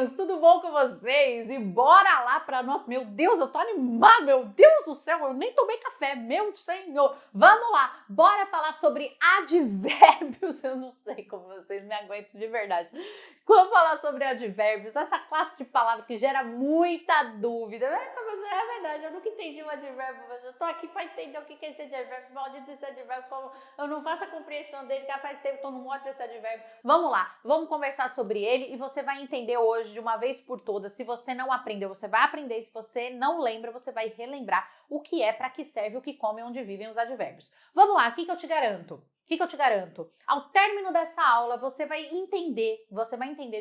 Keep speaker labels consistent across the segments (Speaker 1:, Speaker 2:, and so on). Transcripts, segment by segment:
Speaker 1: amiguinhos, tudo bom com vocês? E bora lá para nós. Meu Deus, eu tô animado, meu Deus do céu, eu nem tomei café, meu Senhor. Vamos lá, bora falar sobre advérbios. Eu não sei como vocês me aguentam de verdade. Vamos falar sobre advérbios, essa classe de palavra que gera muita dúvida. Professora, é verdade, eu nunca entendi o advérbio, mas eu tô aqui para entender o que é esse advérbio, maldito esse advérbio, como eu não faço a compreensão dele, que faz tempo que eu não mostro esse advérbio. Vamos lá, vamos conversar sobre ele e você vai entender hoje de uma vez por todas. Se você não aprendeu, você vai aprender. Se você não lembra, você vai relembrar o que é, para que serve, o que come, onde vivem os advérbios. Vamos lá, o que eu te garanto? O que eu te garanto? Ao término dessa aula, você vai entender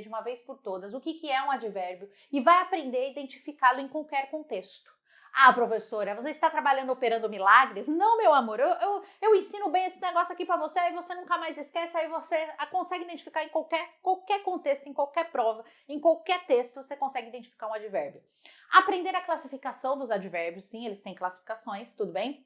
Speaker 1: de uma vez por todas o que é um advérbio e vai aprender a identificá-lo em qualquer contexto. Ah, professora, você está trabalhando operando milagres? Não, meu amor, eu ensino bem esse negócio aqui para você, aí você nunca mais esquece, aí você consegue identificar em qualquer contexto, em qualquer prova, em qualquer texto, você consegue identificar um advérbio. Aprender a classificação dos advérbios, sim, eles têm classificações, tudo bem?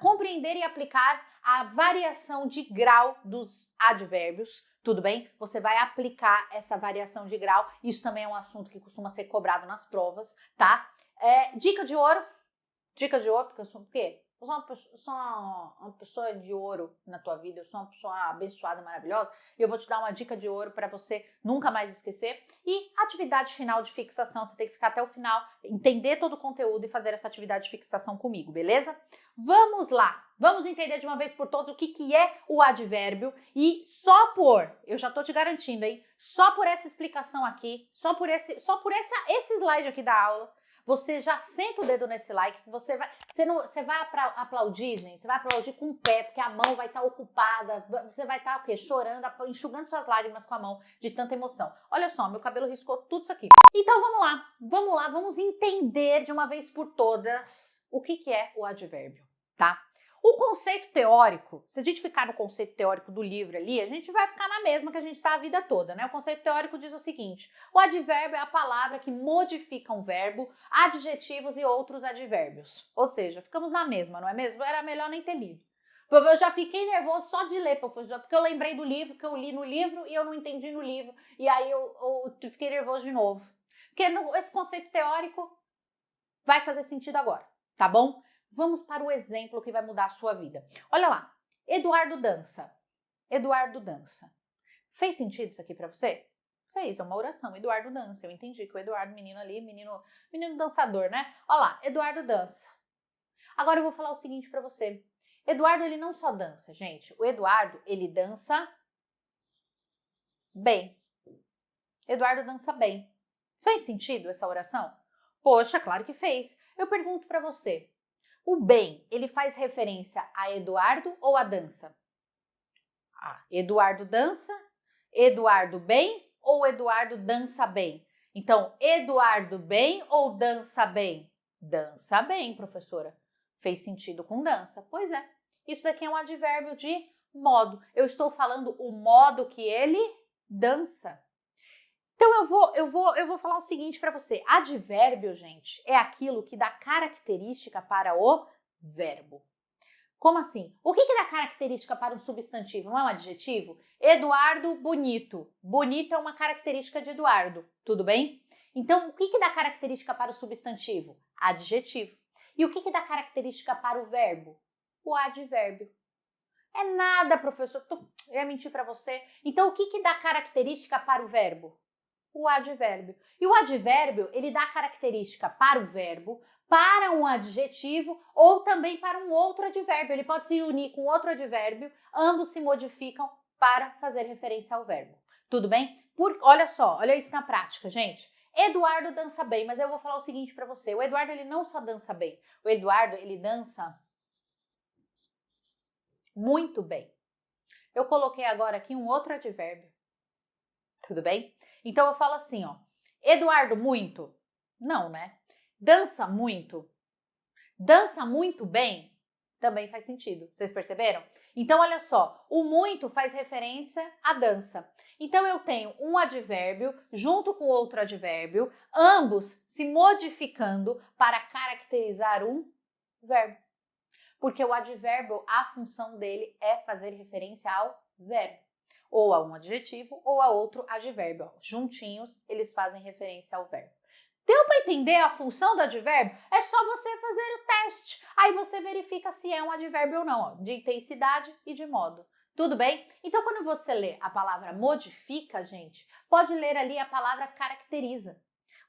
Speaker 1: Compreender e aplicar a variação de grau dos advérbios, tudo bem? Você vai aplicar essa variação de grau, isso também é um assunto que costuma ser cobrado nas provas, tá? Dica de ouro, porque eu sou o quê? Eu sou uma pessoa de ouro na tua vida, eu sou uma pessoa abençoada, maravilhosa, e eu vou te dar uma dica de ouro para você nunca mais esquecer. E atividade final de fixação, você tem que ficar até o final, entender todo o conteúdo e fazer essa atividade de fixação comigo, beleza? Vamos lá, vamos entender de uma vez por todas o que é o advérbio e eu já tô te garantindo, hein? Só por essa explicação aqui, só por esse slide aqui da aula, você já senta o dedo nesse like, você vai aplaudir, gente, você vai aplaudir com o pé, porque a mão vai estar ocupada, você vai estar o quê? Chorando, enxugando suas lágrimas com a mão de tanta emoção. Olha só, meu cabelo riscou tudo isso aqui. Então vamos entender de uma vez por todas o que é o advérbio, tá? O conceito teórico, se a gente ficar no conceito teórico do livro ali, a gente vai ficar na mesma que a gente está a vida toda, né? O conceito teórico diz o seguinte: o advérbio é a palavra que modifica um verbo, adjetivos e outros advérbios. Ou seja, ficamos na mesma, não é mesmo? Era melhor nem ter lido. Eu já fiquei nervoso só de ler, professor, porque eu lembrei do livro, que eu li no livro e eu não entendi no livro, e aí eu fiquei nervoso de novo. Porque esse conceito teórico vai fazer sentido agora, tá bom? Vamos para o exemplo que vai mudar a sua vida. Olha lá, Eduardo dança. Eduardo dança. Fez sentido isso aqui para você? Fez, é uma oração. Eduardo dança. Eu entendi que o Eduardo, menino ali, menino dançador, né? Olha lá, Eduardo dança. Agora eu vou falar o seguinte para você. Eduardo, ele não só dança, gente. O Eduardo, ele dança bem. Eduardo dança bem. Fez sentido essa oração? Poxa, claro que fez. Eu pergunto para você. O bem, ele faz referência a Eduardo ou a dança? Eduardo dança, Eduardo bem ou Eduardo dança bem? Então, Eduardo bem ou dança bem? Dança bem, professora. Fez sentido com dança? Pois é. Isso daqui é um advérbio de modo. Eu estou falando o modo que ele dança. Então eu vou falar o seguinte para você. Advérbio, gente, é aquilo que dá característica para o verbo. Como assim? O que dá característica para um substantivo? Não é um adjetivo? Eduardo bonito. Bonito é uma característica de Eduardo, tudo bem? Então, o que dá característica para o substantivo? Adjetivo. E o que dá característica para o verbo? O advérbio. É nada, professor. Eu ia mentir para você. Então, o que dá característica para o verbo? O advérbio. E o advérbio, ele dá característica para o verbo, para um adjetivo ou também para um outro advérbio. Ele pode se unir com outro advérbio, ambos se modificam para fazer referência ao verbo. Tudo bem? Olha só, olha isso na prática, gente. Eduardo dança bem, mas eu vou falar o seguinte para você. O Eduardo, ele não só dança bem. O Eduardo, ele dança muito bem. Eu coloquei agora aqui um outro advérbio. Tudo bem? Então eu falo assim, ó. Eduardo muito? Não, né? Dança muito? Dança muito bem? Também faz sentido. Vocês perceberam? Então olha só, o muito faz referência à dança. Então eu tenho um advérbio junto com outro advérbio, ambos se modificando para caracterizar um verbo. Porque o advérbio, a função dele é fazer referência ao verbo. ou a um adjetivo ou a outro advérbio. Ó, juntinhos, eles fazem referência ao verbo. Deu para entender a função do advérbio? É só você fazer o teste. Aí você verifica se é um advérbio ou não, ó, de intensidade e de modo. Tudo bem? Então, quando você lê a palavra modifica, gente, pode ler ali a palavra caracteriza.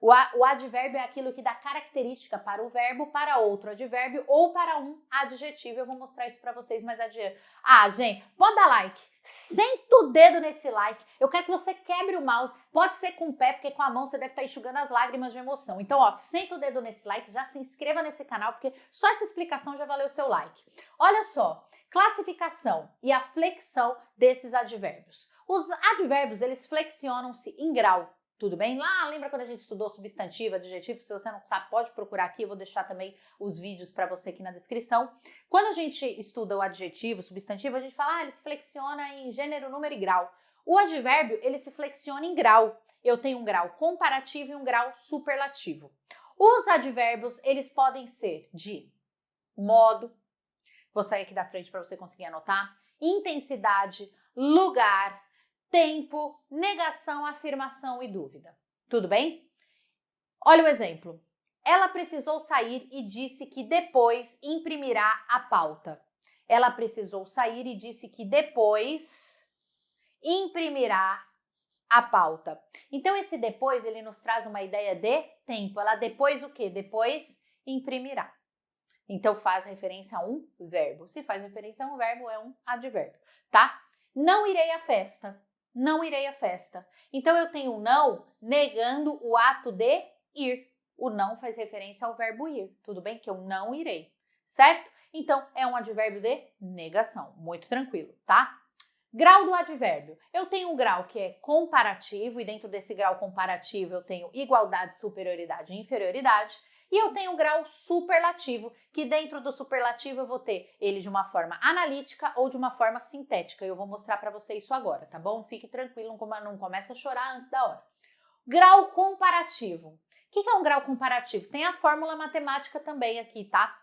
Speaker 1: O advérbio é aquilo que dá característica para o verbo, para outro advérbio ou para um adjetivo. Eu vou mostrar isso para vocês mais adiante. Ah, gente, pode dar like. Senta o dedo nesse like. Eu quero que você quebre o mouse. Pode ser com o pé, porque com a mão você deve estar enxugando as lágrimas de emoção. Então, ó, senta o dedo nesse like, já se inscreva nesse canal, porque só essa explicação já valeu o seu like. Olha só, classificação e a flexão desses advérbios. Os advérbios, eles flexionam-se em grau. Tudo bem? Lá, lembra quando a gente estudou substantivo, adjetivo? Se você não sabe, pode procurar aqui. Eu vou deixar também os vídeos para você aqui na descrição. Quando a gente estuda o adjetivo, substantivo, a gente fala, ele se flexiona em gênero, número e grau. O advérbio, ele se flexiona em grau. Eu tenho um grau comparativo e um grau superlativo. Os advérbios, eles podem ser de modo, vou sair aqui da frente para você conseguir anotar, intensidade, lugar, tempo, negação, afirmação e dúvida. Tudo bem? Olha o exemplo. Ela precisou sair e disse que depois imprimirá a pauta. Ela precisou sair e disse que depois imprimirá a pauta. Então, esse depois, ele nos traz uma ideia de tempo. Ela depois o quê? Depois imprimirá. Então, faz referência a um verbo. Se faz referência a um verbo, é um advérbio, tá? Não irei à festa. Não irei à festa. Então, eu tenho um não negando o ato de ir. O não faz referência ao verbo ir. Tudo bem? Que eu não irei, certo? Então, é um advérbio de negação. Muito tranquilo, tá? Grau do advérbio. Eu tenho um grau que é comparativo e dentro desse grau comparativo eu tenho igualdade, superioridade e inferioridade. E eu tenho um grau superlativo, que dentro do superlativo eu vou ter ele de uma forma analítica ou de uma forma sintética. Eu vou mostrar para você isso agora, tá bom? Fique tranquilo, não comece a chorar antes da hora. Grau comparativo. O que é um grau comparativo? Tem a fórmula matemática também aqui, tá?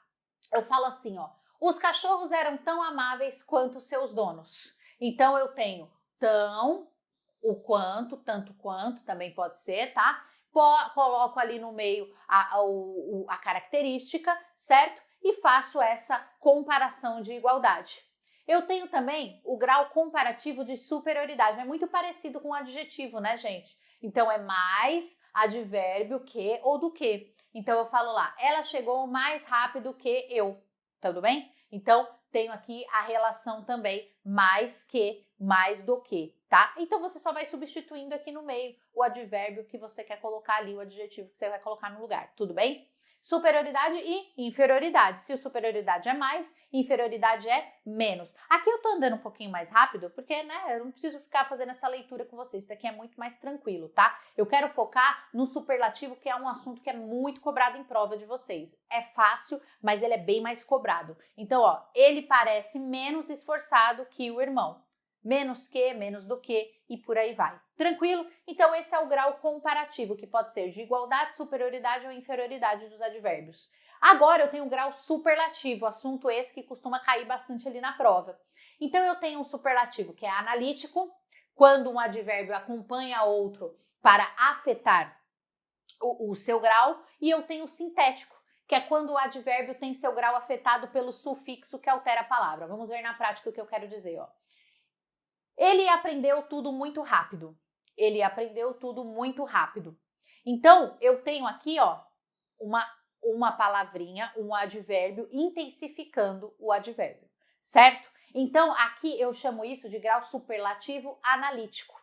Speaker 1: Eu falo assim, ó. Os cachorros eram tão amáveis quanto seus donos. Então, eu tenho tão, o quanto, tanto quanto, também pode ser, tá? Coloco ali no meio a característica, certo? E faço essa comparação de igualdade. Eu tenho também o grau comparativo de superioridade. É muito parecido com o adjetivo, né, gente? Então, é mais advérbio que ou do que. Então, eu falo lá, ela chegou mais rápido que eu. Tudo bem? Então, tenho aqui a relação também mais que, mais do que, tá? Então, você só vai substituindo aqui no meio o advérbio que você quer colocar ali, o adjetivo que você vai colocar no lugar, tudo bem? Superioridade e inferioridade. Se o superioridade é mais, inferioridade é menos. Aqui eu tô andando um pouquinho mais rápido, porque, né, eu não preciso ficar fazendo essa leitura com vocês. Isso daqui é muito mais tranquilo, tá? Eu quero focar no superlativo, que é um assunto que é muito cobrado em prova de vocês. É fácil, mas ele é bem mais cobrado. Então, ó, ele parece menos esforçado que o irmão. Menos que, menos do que e por aí vai. Tranquilo? Então, esse é o grau comparativo, que pode ser de igualdade, superioridade ou inferioridade dos advérbios. Agora, eu tenho o grau superlativo, assunto esse que costuma cair bastante ali na prova. Então, eu tenho um superlativo que é analítico, quando um advérbio acompanha outro para afetar o seu grau, e eu tenho o sintético, que é quando o advérbio tem seu grau afetado pelo sufixo que altera a palavra. Vamos ver na prática o que eu quero dizer, ó. Ele aprendeu tudo muito rápido. Ele aprendeu tudo muito rápido. Então, eu tenho aqui, ó, uma palavrinha, um advérbio intensificando o advérbio, certo? Então, aqui eu chamo isso de grau superlativo analítico.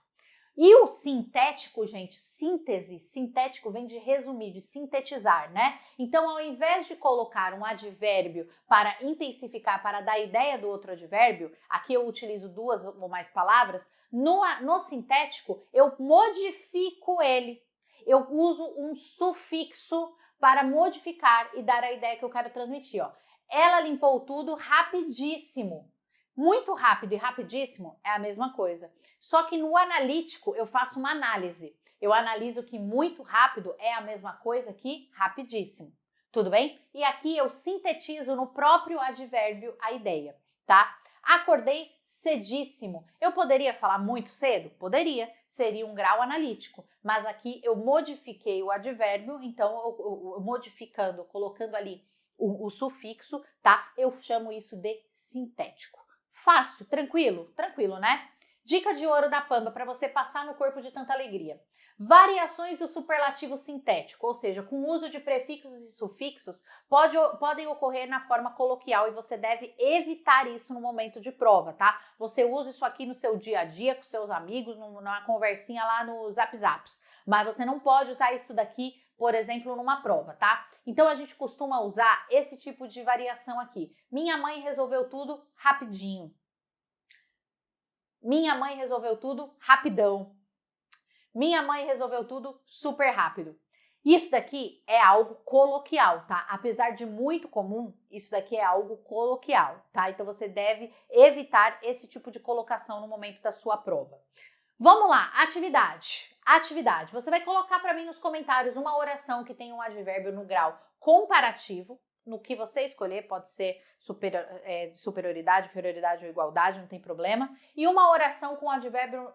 Speaker 1: E o sintético, gente, síntese, sintético vem de resumir, de sintetizar, né? Então, ao invés de colocar um advérbio para intensificar, para dar ideia do outro advérbio, aqui eu utilizo duas ou mais palavras, no sintético eu modifico ele. Eu uso um sufixo para modificar e dar a ideia que eu quero transmitir, ó. Ela limpou tudo rapidíssimo. Muito rápido e rapidíssimo é a mesma coisa. Só que no analítico eu faço uma análise. Eu analiso que muito rápido é a mesma coisa que rapidíssimo. Tudo bem? E aqui eu sintetizo no próprio advérbio a ideia. tá? Acordei cedíssimo. Eu poderia falar muito cedo? Poderia. Seria um grau analítico. Mas aqui eu modifiquei o advérbio, então eu modificando, colocando ali o sufixo, tá? Eu chamo isso de sintético. Fácil, tranquilo? Tranquilo, né? Dica de ouro da Pamba para você passar no corpo de tanta alegria. Variações do superlativo sintético, ou seja, com o uso de prefixos e sufixos, podem ocorrer na forma coloquial e você deve evitar isso no momento de prova, tá? Você usa isso aqui no seu dia a dia, com seus amigos, numa conversinha lá no Zap Zaps, mas você não pode usar isso daqui, por exemplo, numa prova, tá? Então a gente costuma usar esse tipo de variação aqui. Minha mãe resolveu tudo rapidinho. Minha mãe resolveu tudo rapidão. Minha mãe resolveu tudo super rápido. Isso daqui é algo coloquial, tá? Apesar de muito comum, isso daqui é algo coloquial, tá? Então você deve evitar esse tipo de colocação no momento da sua prova. Vamos lá, atividade. Atividade. Você vai colocar para mim nos comentários uma oração que tem um advérbio no grau comparativo, no que você escolher, pode ser de superioridade, inferioridade ou igualdade, não tem problema. E uma oração com advérbio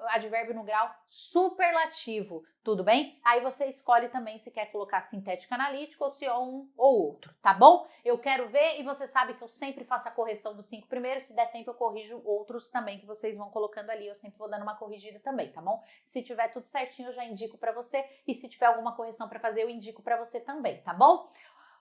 Speaker 1: no grau superlativo, tudo bem? Aí você escolhe também se quer colocar sintético analítico ou se é um ou outro, tá bom? Eu quero ver e você sabe que eu sempre faço a correção dos 5 primeiros, se der tempo eu corrijo outros também que vocês vão colocando ali, eu sempre vou dando uma corrigida também, tá bom? Se tiver tudo certinho eu já indico pra você e se tiver alguma correção pra fazer eu indico pra você também, tá bom?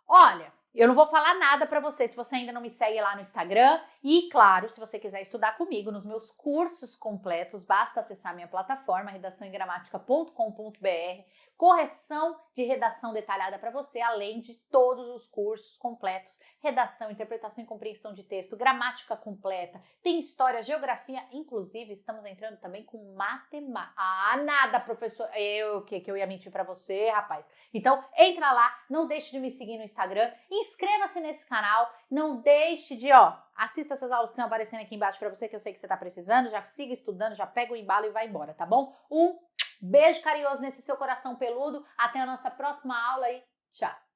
Speaker 1: Olha, eu não vou falar nada para você se você ainda não me segue lá no Instagram e, claro, se você quiser estudar comigo nos meus cursos completos, basta acessar minha plataforma redaçãoemgramática.com.br, correção de redação detalhada para você, além de todos os cursos completos, redação, interpretação e compreensão de texto, gramática completa, tem história, geografia, inclusive estamos entrando também com matemática. Ah, nada, professor, que eu ia mentir para você, rapaz. Então, entra lá, não deixe de me seguir no Instagram, inscreva-se nesse canal, não deixe de, assista essas aulas que estão aparecendo aqui embaixo para você, que eu sei que você está precisando, já siga estudando, já pega o embalo e vai embora, tá bom? Um beijo carinhoso nesse seu coração peludo, até a nossa próxima aula e tchau!